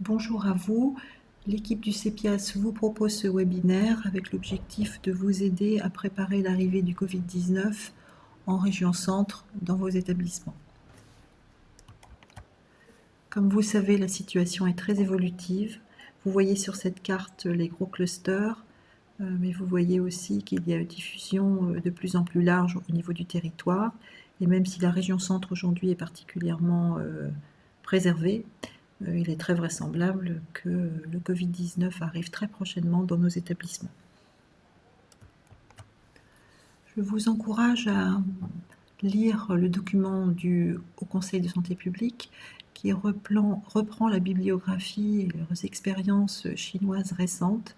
Bonjour à vous. L'équipe du CEPIAS vous propose ce webinaire avec l'objectif de vous aider à préparer l'arrivée du Covid-19 en région centre dans vos établissements. Comme vous le savez, la situation est très évolutive. Vous voyez sur cette carte les gros clusters, mais vous voyez aussi qu'il y a une diffusion de plus en plus large au niveau du territoire. Et même si la région centre aujourd'hui est particulièrement préservée, il est très vraisemblable que le Covid-19 arrive très prochainement dans nos établissements. Je vous encourage à lire le document du Haut Conseil de santé publique qui reprend la bibliographie et les expériences chinoises récentes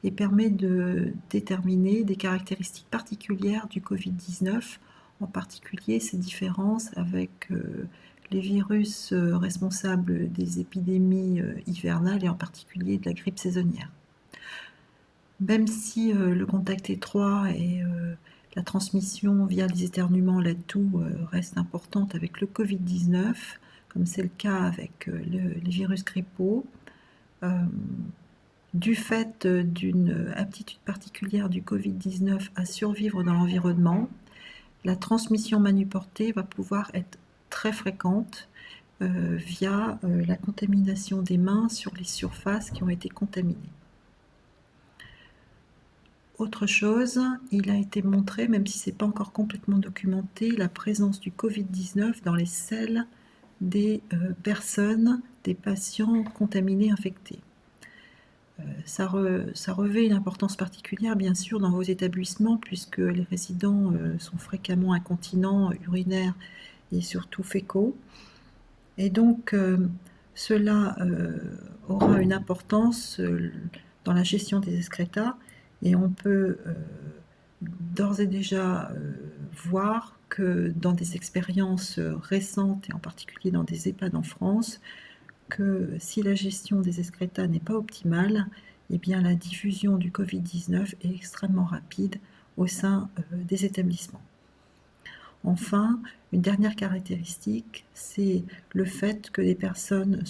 et permet de déterminer des caractéristiques particulières du Covid-19, en particulier ses différences avec les virus responsables des épidémies hivernales et en particulier de la grippe saisonnière. Même si le contact étroit et la transmission via les éternuements, la toux reste importante avec le Covid-19, comme c'est le cas avec les virus grippaux, du fait d'une aptitude particulière du Covid-19 à survivre dans l'environnement, la transmission manuportée va pouvoir être très fréquente via la contamination des mains sur les surfaces qui ont été contaminées. Autre chose, il a été montré, même si ce n'est pas encore complètement documenté, la présence du Covid-19 dans les selles des personnes, des patients contaminés, infectés. Ça revêt une importance particulière, bien sûr, dans vos établissements, puisque les résidents sont fréquemment incontinents, urinaires et surtout fécaux. Et donc, cela aura une importance dans la gestion des excrétas, et on peut d'ores et déjà voir que dans des expériences récentes, et en particulier dans des EHPAD en France, que si la gestion des excrétas n'est pas optimale, eh bien la diffusion du Covid-19 est extrêmement rapide au sein des établissements. Enfin, une dernière caractéristique, c'est le fait que les personnes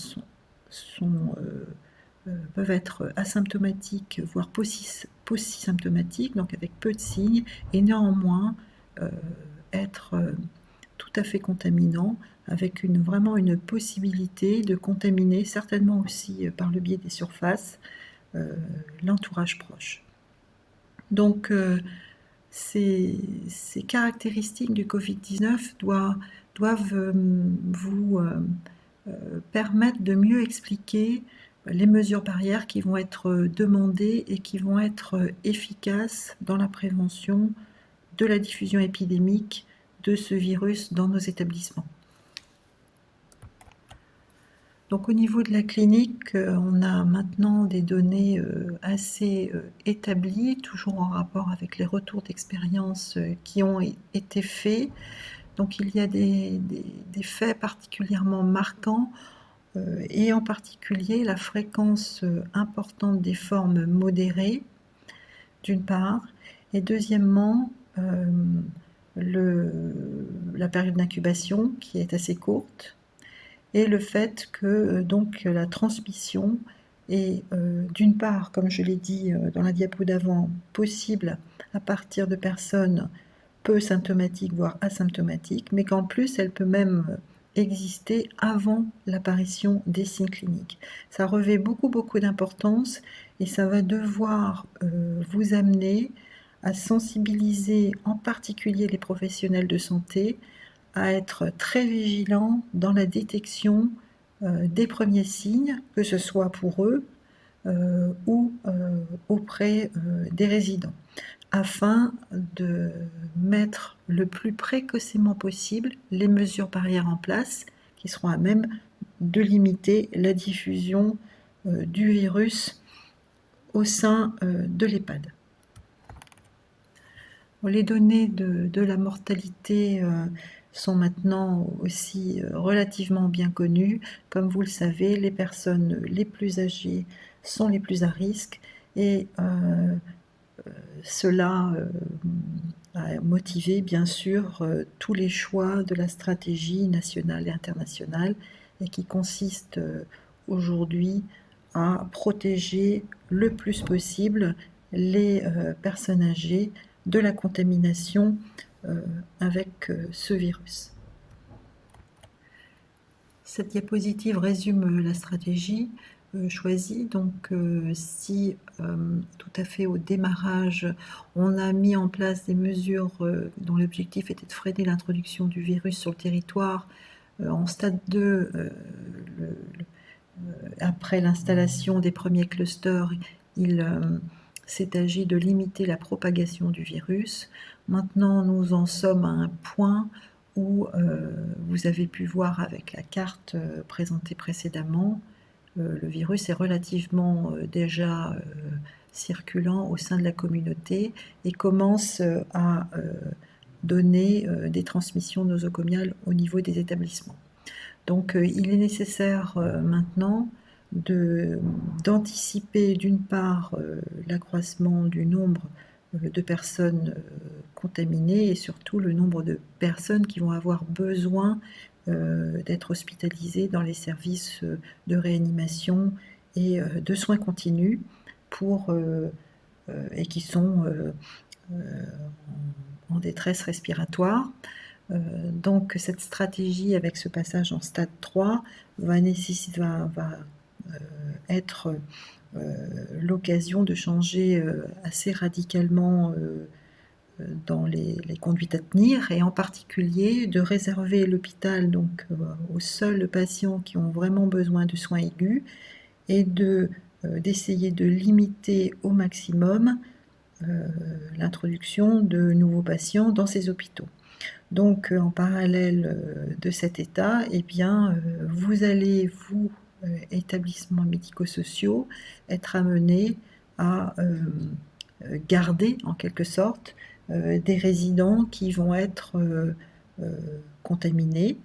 peuvent être asymptomatiques, voire post-symptomatiques, donc avec peu de signes, et néanmoins être tout à fait contaminants, avec vraiment une possibilité de contaminer, certainement aussi par le biais des surfaces, l'entourage proche. Donc, ces caractéristiques du Covid-19 doivent vous permettre de mieux expliquer les mesures barrières qui vont être demandées et qui vont être efficaces dans la prévention de la diffusion épidémique de ce virus dans nos établissements. Donc au niveau de la clinique, on a maintenant des données assez établies, toujours en rapport avec les retours d'expérience qui ont été faits. Donc il y a des faits particulièrement marquants, et en particulier la fréquence importante des formes modérées, d'une part, et deuxièmement, la période d'incubation qui est assez courte, et le fait que donc la transmission est d'une part, comme je l'ai dit dans la diapo d'avant, possible à partir de personnes peu symptomatiques, voire asymptomatiques, mais qu'en plus elle peut même exister avant l'apparition des signes cliniques. Ça revêt beaucoup d'importance et ça va devoir vous amener à sensibiliser en particulier les professionnels de santé à être très vigilants dans la détection des premiers signes, que ce soit pour eux ou auprès des résidents, afin de mettre le plus précocement possible les mesures barrières en place qui seront à même de limiter la diffusion du virus au sein de l'EHPAD. Les données de la mortalité sont maintenant aussi relativement bien connues. Comme vous le savez, les personnes les plus âgées sont les plus à risque, et cela a motivé bien sûr tous les choix de la stratégie nationale et internationale, et qui consiste aujourd'hui à protéger le plus possible les personnes âgées de la contamination avec ce virus. Cette diapositive résume la stratégie choisie. Donc, si tout à fait au démarrage, on a mis en place des mesures dont l'objectif était de freiner l'introduction du virus sur le territoire, en stade 2, après l'installation des premiers clusters, il s'est agi de limiter la propagation du virus. Maintenant, nous en sommes à un point où vous avez pu voir avec la carte présentée précédemment, le virus est relativement déjà circulant au sein de la communauté et commence à donner des transmissions nosocomiales au niveau des établissements. Donc il est nécessaire maintenant d'anticiper d'une part l'accroissement du nombre de personnes contaminées et surtout le nombre de personnes qui vont avoir besoin d'être hospitalisées dans les services de réanimation et de soins continus et qui sont en détresse respiratoire. Donc cette stratégie avec ce passage en stade 3 va être l'occasion de changer assez radicalement dans les conduites à tenir et en particulier de réserver l'hôpital donc aux seuls patients qui ont vraiment besoin de soins aigus et d'essayer de limiter au maximum l'introduction de nouveaux patients dans ces hôpitaux. Donc, en parallèle de cet état, eh bien, vous allez, vous, établissements médico-sociaux, être amenés à garder, en quelque sorte, des résidents qui vont être contaminés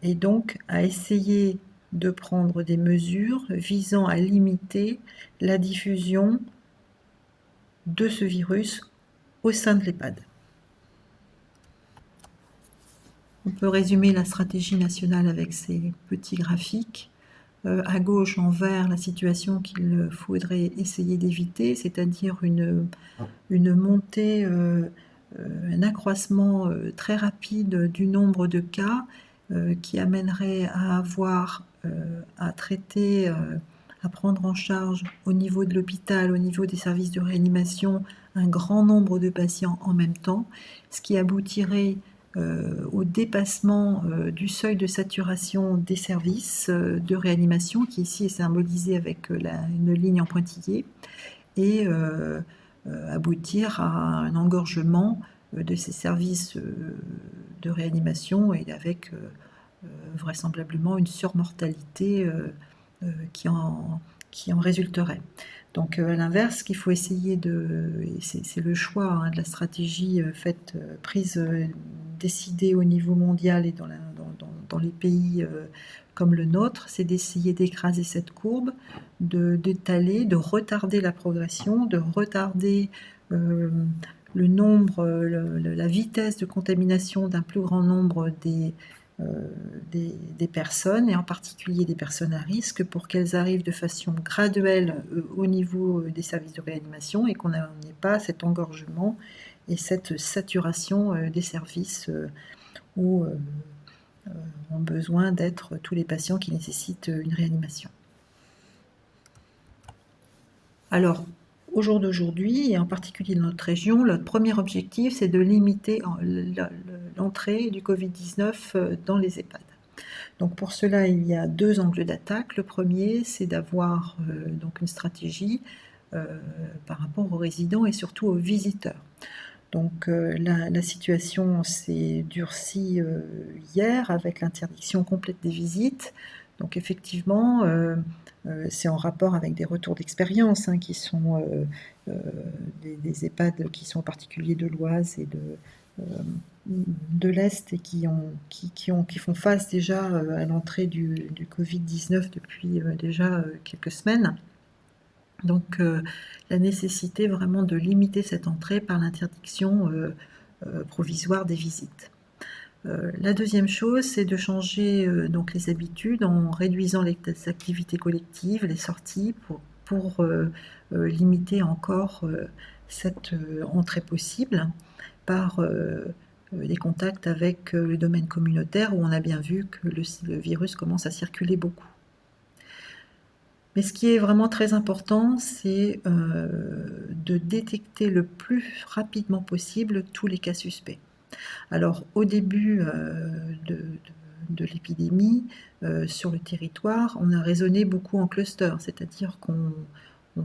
et donc à essayer de prendre des mesures visant à limiter la diffusion de ce virus au sein de l'EHPAD. On peut résumer la stratégie nationale avec ces petits graphiques. À gauche, en vert, la situation qu'il faudrait essayer d'éviter, c'est-à-dire une montée, un accroissement très rapide du nombre de cas qui amènerait à traiter, à prendre en charge au niveau de l'hôpital, au niveau des services de réanimation, un grand nombre de patients en même temps, ce qui aboutirait au dépassement du seuil de saturation des services de réanimation, qui ici est symbolisé avec une ligne en pointillé, et aboutir à un engorgement de ces services de réanimation et avec vraisemblablement une surmortalité qui en résulterait. Donc à l'inverse, ce qu'il faut essayer c'est le choix de la stratégie décidée au niveau mondial et dans les pays comme le nôtre, c'est d'essayer d'écraser cette courbe, d'étaler, de retarder la progression, de retarder le nombre, la vitesse de contamination d'un plus grand nombre des personnes, et en particulier des personnes à risque, pour qu'elles arrivent de façon graduelle au niveau des services de réanimation et qu'on n'ait pas cet engorgement et cette saturation des services où ont besoin d'être tous les patients qui nécessitent une réanimation. Alors, au jour d'aujourd'hui, et en particulier dans notre région, notre premier objectif, c'est de limiter l'entrée du Covid-19 dans les EHPAD. Donc pour cela, il y a deux angles d'attaque. Le premier, c'est d'avoir donc une stratégie par rapport aux résidents et surtout aux visiteurs. Donc la situation s'est durcie hier avec l'interdiction complète des visites. Donc effectivement, c'est en rapport avec des retours d'expérience qui sont des EHPAD qui sont en particulier de l'Oise et de l'Est et qui font face déjà à l'entrée du Covid-19 depuis déjà quelques semaines. Donc la nécessité vraiment de limiter cette entrée par l'interdiction provisoire des visites. La deuxième chose, c'est de changer donc les habitudes en réduisant les activités collectives, les sorties, pour limiter encore cette entrée possible par les contacts avec le domaine communautaire, où on a bien vu que le virus commence à circuler beaucoup. Mais ce qui est vraiment très important, c'est de détecter le plus rapidement possible tous les cas suspects. Alors, au début de l'épidémie, sur le territoire, on a raisonné beaucoup en clusters, c'est-à-dire qu'on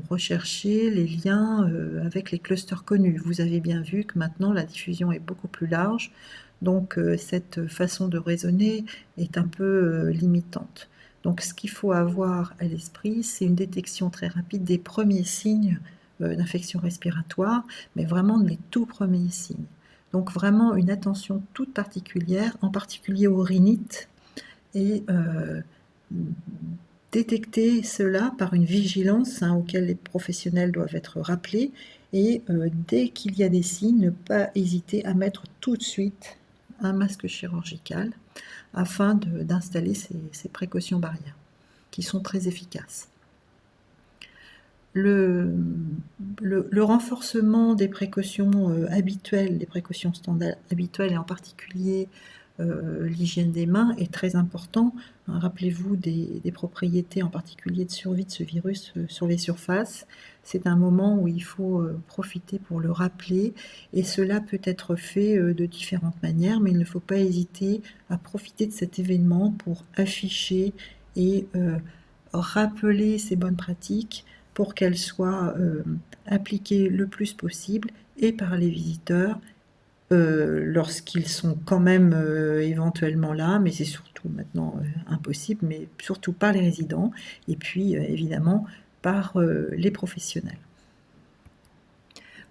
recherchait les liens avec les clusters connus. Vous avez bien vu que maintenant la diffusion est beaucoup plus large, donc cette façon de raisonner est un peu limitante. Donc ce qu'il faut avoir à l'esprit, c'est une détection très rapide des premiers signes d'infection respiratoire, mais vraiment les tout premiers signes. Donc vraiment une attention toute particulière, en particulier aux rhinites, et détecter cela par une vigilance auquel les professionnels doivent être rappelés, et dès qu'il y a des signes, ne pas hésiter à mettre tout de suite un masque chirurgical afin d'installer ces précautions barrières qui sont très efficaces. Le renforcement des précautions habituelles, des précautions standards habituelles, et en particulier l'hygiène des mains est très important. Rappelez-vous des propriétés en particulier de survie de ce virus sur les surfaces. C'est un moment où il faut profiter pour le rappeler, et cela peut être fait de différentes manières, mais il ne faut pas hésiter à profiter de cet événement pour afficher et rappeler ces bonnes pratiques pour qu'elles soient appliquées le plus possible, et par les visiteurs lorsqu'ils sont quand même éventuellement là, mais c'est surtout maintenant impossible, mais surtout par les résidents, et puis évidemment par les professionnels.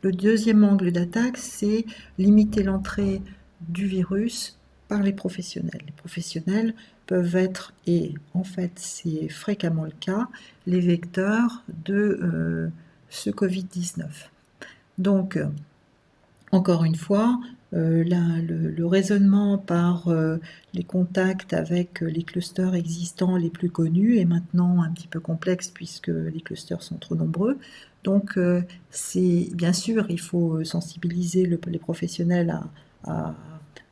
Le deuxième angle d'attaque, c'est limiter l'entrée du virus par les professionnels. Les professionnels peuvent être, et en fait c'est fréquemment le cas, les vecteurs de ce Covid-19. Donc, encore une fois, le raisonnement par les contacts avec les clusters existants les plus connus est maintenant un petit peu complexe puisque les clusters sont trop nombreux. Donc, c'est bien sûr, il faut sensibiliser les professionnels à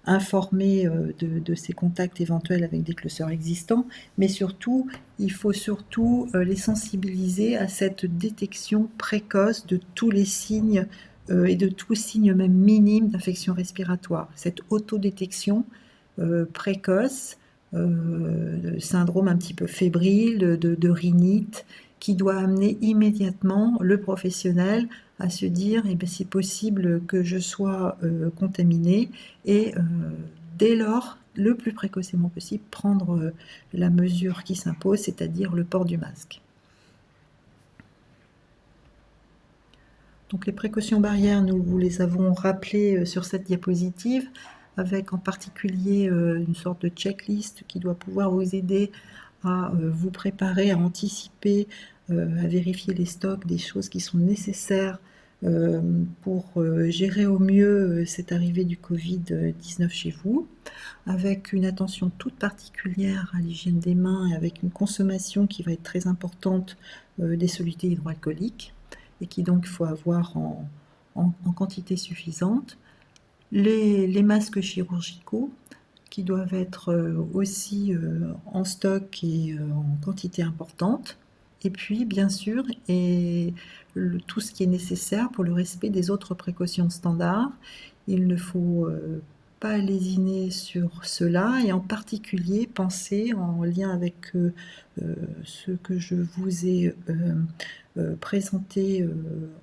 informer de ces contacts éventuels avec des clusters existants, mais surtout, il faut surtout les sensibiliser à cette détection précoce de tous les signes et de tout signe même minime d'infection respiratoire. Cette autodétection précoce, syndrome un petit peu fébrile, de rhinite, qui doit amener immédiatement le professionnel à se dire eh bien, c'est possible que je sois contaminé, et dès lors, le plus précocement possible, prendre la mesure qui s'impose, c'est-à-dire le port du masque. Donc les précautions barrières, nous vous les avons rappelées sur cette diapositive, avec en particulier une sorte de checklist qui doit pouvoir vous aider à vous préparer, à anticiper, à vérifier les stocks, des choses qui sont nécessaires pour gérer au mieux cette arrivée du Covid-19 chez vous, avec une attention toute particulière à l'hygiène des mains, et avec une consommation qui va être très importante des solutés hydroalcooliques, et qui donc il faut avoir en quantité suffisante. Les masques chirurgicaux qui doivent être aussi en stock et en quantité importante. Et puis, bien sûr, tout ce qui est nécessaire pour le respect des autres précautions standards. Il ne faut pas lésiner sur cela, et en particulier penser, en lien avec ce que je vous ai présenté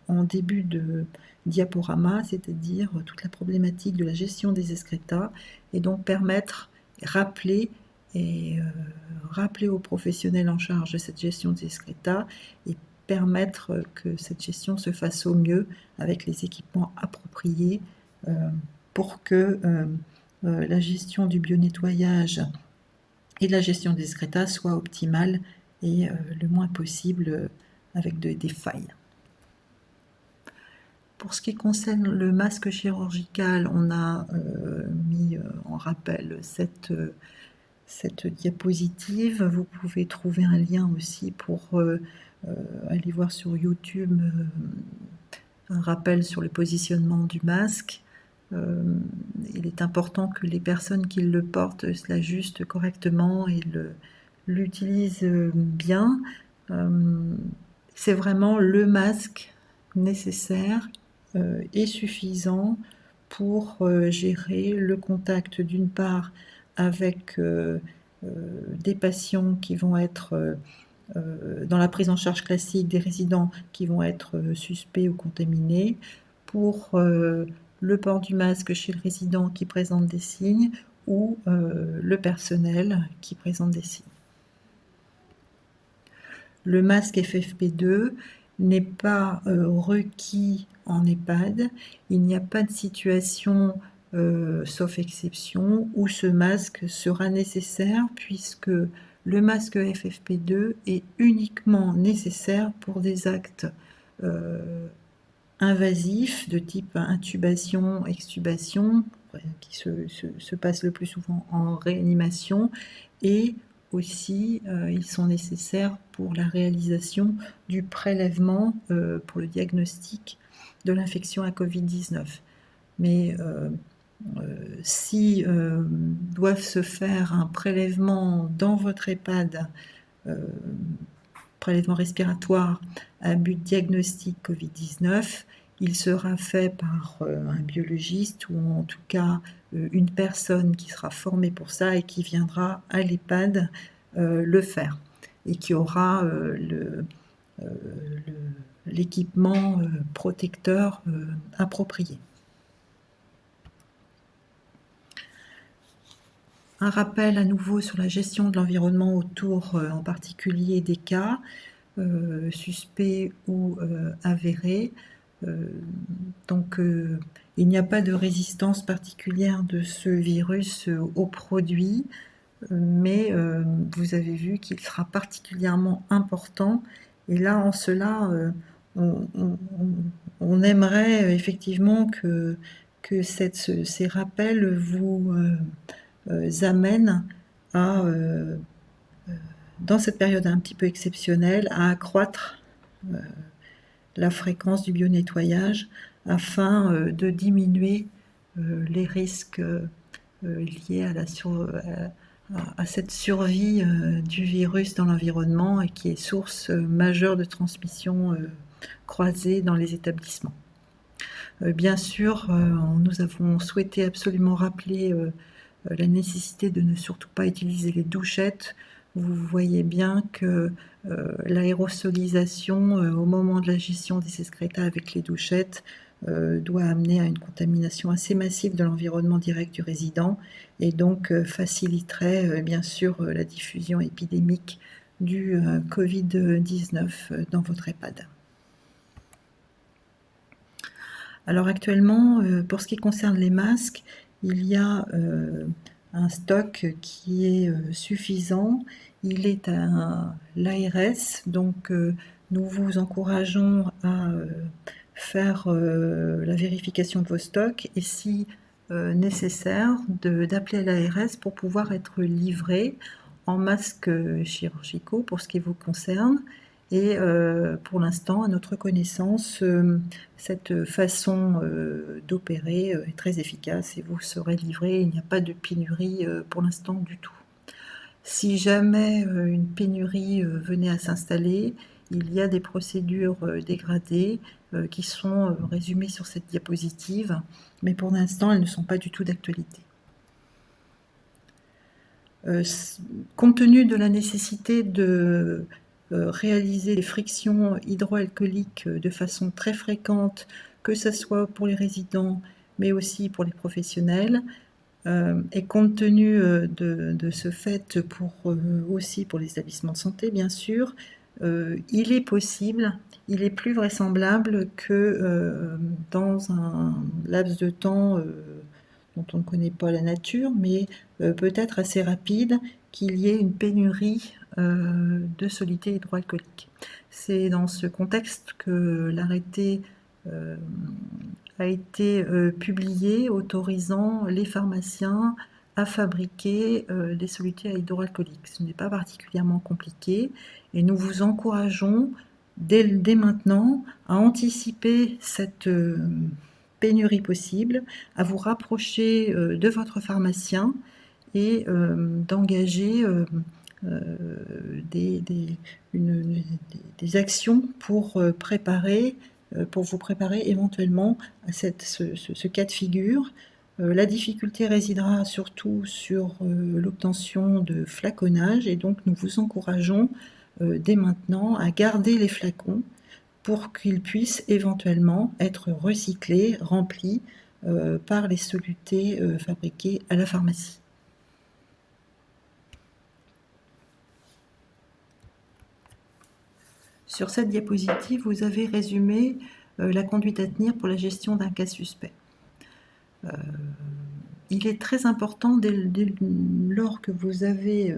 en début de diaporama, c'est-à-dire toute la problématique de la gestion des excrétas, et donc rappeler aux professionnels en charge de cette gestion des excrétas, et permettre que cette gestion se fasse au mieux avec les équipements appropriés pour que la gestion du bionettoyage et de la gestion des excrétas soit optimale, et le moins possible avec des failles. Pour ce qui concerne le masque chirurgical, on a mis en rappel cette diapositive. Vous pouvez trouver un lien aussi pour aller voir sur YouTube un rappel sur le positionnement du masque. Il est important que les personnes qui le portent l'ajustent correctement et l'utilisent bien. C'est vraiment le masque nécessaire et suffisant pour gérer le contact d'une part avec des patients qui vont être dans la prise en charge classique des résidents qui vont être suspects ou contaminés, pour le port du masque chez le résident qui présente des signes ou le personnel qui présente des signes. Le masque FFP2 n'est pas requis en EHPAD. Il n'y a pas de situation, sauf exception, où ce masque sera nécessaire, puisque le masque FFP2 est uniquement nécessaire pour des actes invasifs de type intubation, extubation, qui se passent le plus souvent en réanimation, et aussi ils sont nécessaires pour la réalisation du prélèvement pour le diagnostic de l'infection à Covid-19. Mais si doivent se faire un prélèvement dans votre EHPAD, prélèvement respiratoire à but diagnostic Covid-19, il sera fait par un biologiste ou en tout cas une personne qui sera formée pour ça et qui viendra à l'EHPAD le faire et qui aura l'équipement protecteur approprié. Un rappel à nouveau sur la gestion de l'environnement autour, en particulier des cas suspects ou avérés. Donc, il n'y a pas de résistance particulière de ce virus aux produits, mais vous avez vu qu'il sera particulièrement important. Et là, en cela, on aimerait effectivement que ces rappels vous amènent à, dans cette période un petit peu exceptionnelle, à accroître la fréquence du bionettoyage afin de diminuer les risques liés à cette survie du virus dans l'environnement et qui est source majeure de transmission croisée dans les établissements. Bien sûr, nous avons souhaité absolument rappeler la nécessité de ne surtout pas utiliser les douchettes. Vous voyez bien que l'aérosolisation au moment de la gestion des excréta avec les douchettes doit amener à une contamination assez massive de l'environnement direct du résident et donc faciliterait bien sûr la diffusion épidémique du Covid-19 dans votre EHPAD. Alors actuellement, pour ce qui concerne les masques, il y a un stock qui est suffisant. Il est à l'ARS, donc nous vous encourageons à faire la vérification de vos stocks et si nécessaire d'appeler l'ARS pour pouvoir être livré en masques chirurgicaux pour ce qui vous concerne. Et pour l'instant, à notre connaissance, cette façon d'opérer est très efficace et vous serez livré. Il n'y a pas de pénurie pour l'instant du tout. Si jamais une pénurie venait à s'installer, il y a des procédures dégradées qui sont résumées sur cette diapositive, mais pour l'instant, elles ne sont pas du tout d'actualité. Compte tenu de la nécessité de réaliser des frictions hydroalcooliques de façon très fréquente, que ce soit pour les résidents, mais aussi pour les professionnels, et compte tenu de ce fait aussi pour les établissements de santé, bien sûr, il est possible, il est plus vraisemblable que dans un laps de temps dont on ne connaît pas la nature, mais peut-être assez rapide, qu'il y ait une pénurie de solutés hydroalcooliques. C'est dans ce contexte que l'arrêté a été publié autorisant les pharmaciens à fabriquer des solutés hydroalcooliques. Ce n'est pas particulièrement compliqué et nous vous encourageons dès maintenant à anticiper cette pénurie possible, à vous rapprocher de votre pharmacien et d'engager des actions pour vous préparer éventuellement à ce cas de figure. La difficulté résidera surtout sur l'obtention de flaconnage et donc nous vous encourageons dès maintenant à garder les flacons pour qu'ils puissent éventuellement être recyclés, remplis par les solutés fabriquées à la pharmacie. Sur cette diapositive, vous avez résumé la conduite à tenir pour la gestion d'un cas suspect. Il est très important, lors que vous avez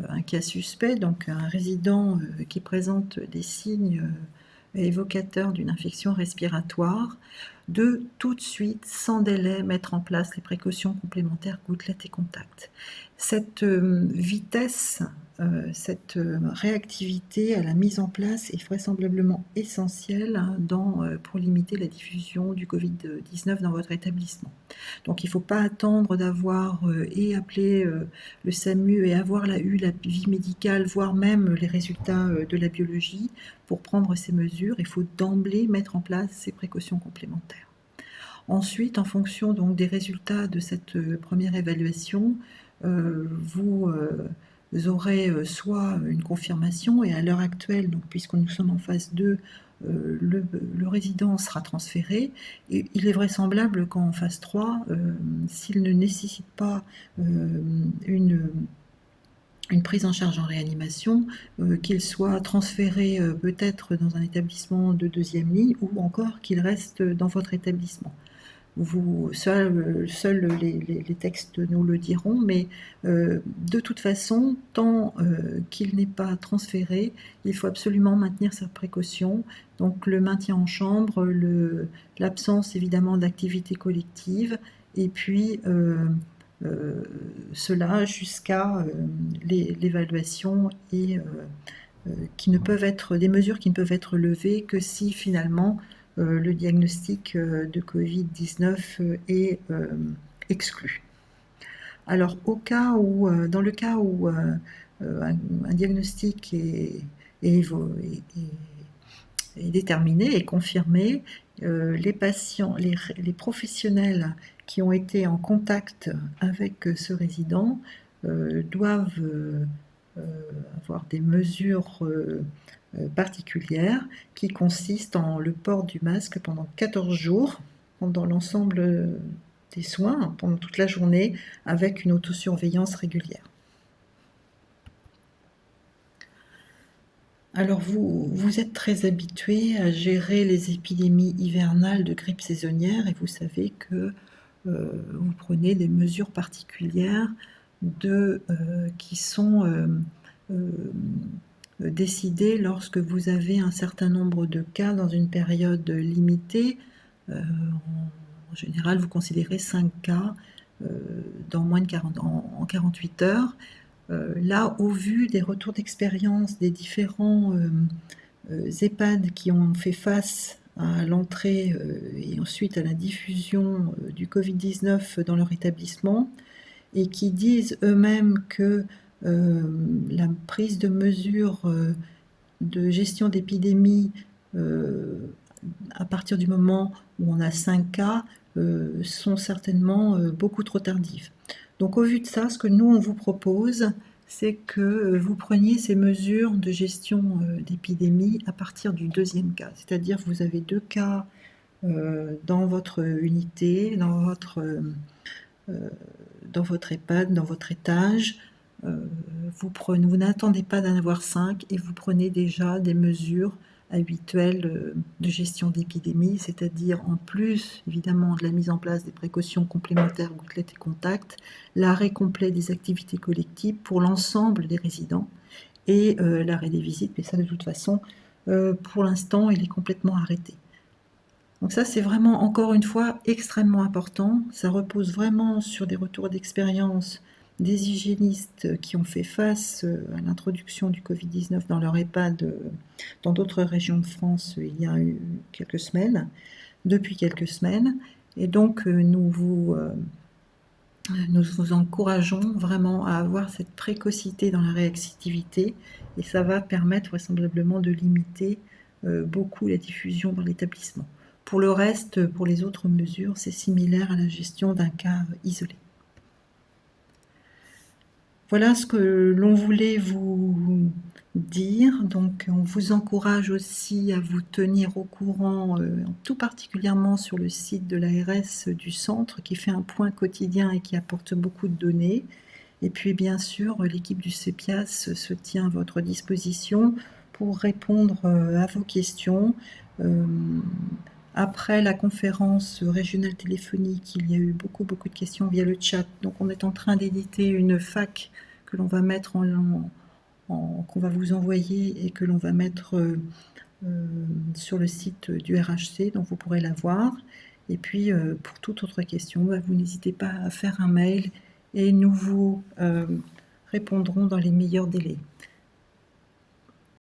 un cas suspect, donc un résident qui présente des signes évocateurs d'une infection respiratoire, de tout de suite, sans délai, mettre en place les précautions complémentaires gouttelettes et contacts. Cette vitesse, cette réactivité à la mise en place est vraisemblablement essentielle pour limiter la diffusion du Covid-19 dans votre établissement. Donc il ne faut pas attendre d'avoir appelé le SAMU et avoir eu la vie médicale, voire même les résultats de la biologie pour prendre ces mesures. Il faut d'emblée mettre en place ces précautions complémentaires. Ensuite, en fonction donc des résultats de cette première évaluation, vous aurez soit une confirmation, et à l'heure actuelle, donc, puisque nous sommes en phase 2, le résident sera transféré, et il est vraisemblable qu'en phase 3, s'il ne nécessite pas une prise en charge en réanimation, qu'il soit transféré peut-être dans un établissement de deuxième ligne, ou encore qu'il reste dans votre établissement. Seuls les textes nous le diront, mais de toute façon, tant qu'il n'est pas transféré, il faut absolument maintenir cette précaution, donc le maintien en chambre, l'absence évidemment d'activité collective, et puis cela jusqu'à l'évaluation et qui ne peuvent être des mesures qui ne peuvent être levées que si finalement le diagnostic de Covid-19 est exclu. Alors, dans le cas où un diagnostic est déterminé et confirmé, les patients, les professionnels qui ont été en contact avec ce résident doivent avoir des mesures particulière qui consiste en le port du masque pendant 14 jours, pendant l'ensemble des soins, pendant toute la journée, avec une autosurveillance régulière. Alors vous êtes très habitué à gérer les épidémies hivernales de grippe saisonnière et vous savez que vous prenez des mesures particulières qui sont décidées lorsque vous avez un certain nombre de cas dans une période limitée. En général, vous considérez 5 cas dans moins de en 48 heures. Là, au vu des retours d'expérience des différents EHPAD qui ont fait face à l'entrée et ensuite à la diffusion du Covid-19 dans leur établissement, et qui disent eux-mêmes que la prise de mesures de gestion d'épidémie à partir du moment où on a 5 cas sont certainement beaucoup trop tardives. Donc au vu de ça, ce que nous on vous propose, c'est que vous preniez ces mesures de gestion d'épidémie à partir du 2e cas. C'est-à-dire vous avez 2 cas dans votre unité, dans votre EHPAD, dans votre étage. Vous n'attendez pas d'en avoir 5 et vous prenez déjà des mesures habituelles de gestion d'épidémie, c'est-à-dire en plus évidemment de la mise en place des précautions complémentaires gouttelettes et contacts, l'arrêt complet des activités collectives pour l'ensemble des résidents et l'arrêt des visites, mais ça de toute façon pour l'instant il est complètement arrêté. Donc ça, c'est vraiment, encore une fois, extrêmement important. Ça repose vraiment sur des retours d'expérience des hygiénistes qui ont fait face à l'introduction du Covid-19 dans leur EHPAD dans d'autres régions de France il y a eu quelques semaines, depuis quelques semaines. Et donc, nous vous encourageons vraiment à avoir cette précocité dans la réactivité et ça va permettre vraisemblablement de limiter beaucoup la diffusion dans l'établissement. Pour le reste, pour les autres mesures, c'est similaire à la gestion d'un cas isolé. Voilà ce que l'on voulait vous dire. Donc, on vous encourage aussi à vous tenir au courant, tout particulièrement sur le site de l'ARS du centre, qui fait un point quotidien et qui apporte beaucoup de données. Et puis, bien sûr, l'équipe du CEPIAS se tient à votre disposition pour répondre à vos questions. Après la conférence régionale téléphonique, il y a eu beaucoup de questions via le chat. Donc, on est en train d'éditer une FAQ que l'on va mettre qu'on va vous envoyer et que l'on va mettre sur le site du RHC, donc vous pourrez la voir. Et puis, pour toute autre question, vous n'hésitez pas à faire un mail et nous vous répondrons dans les meilleurs délais.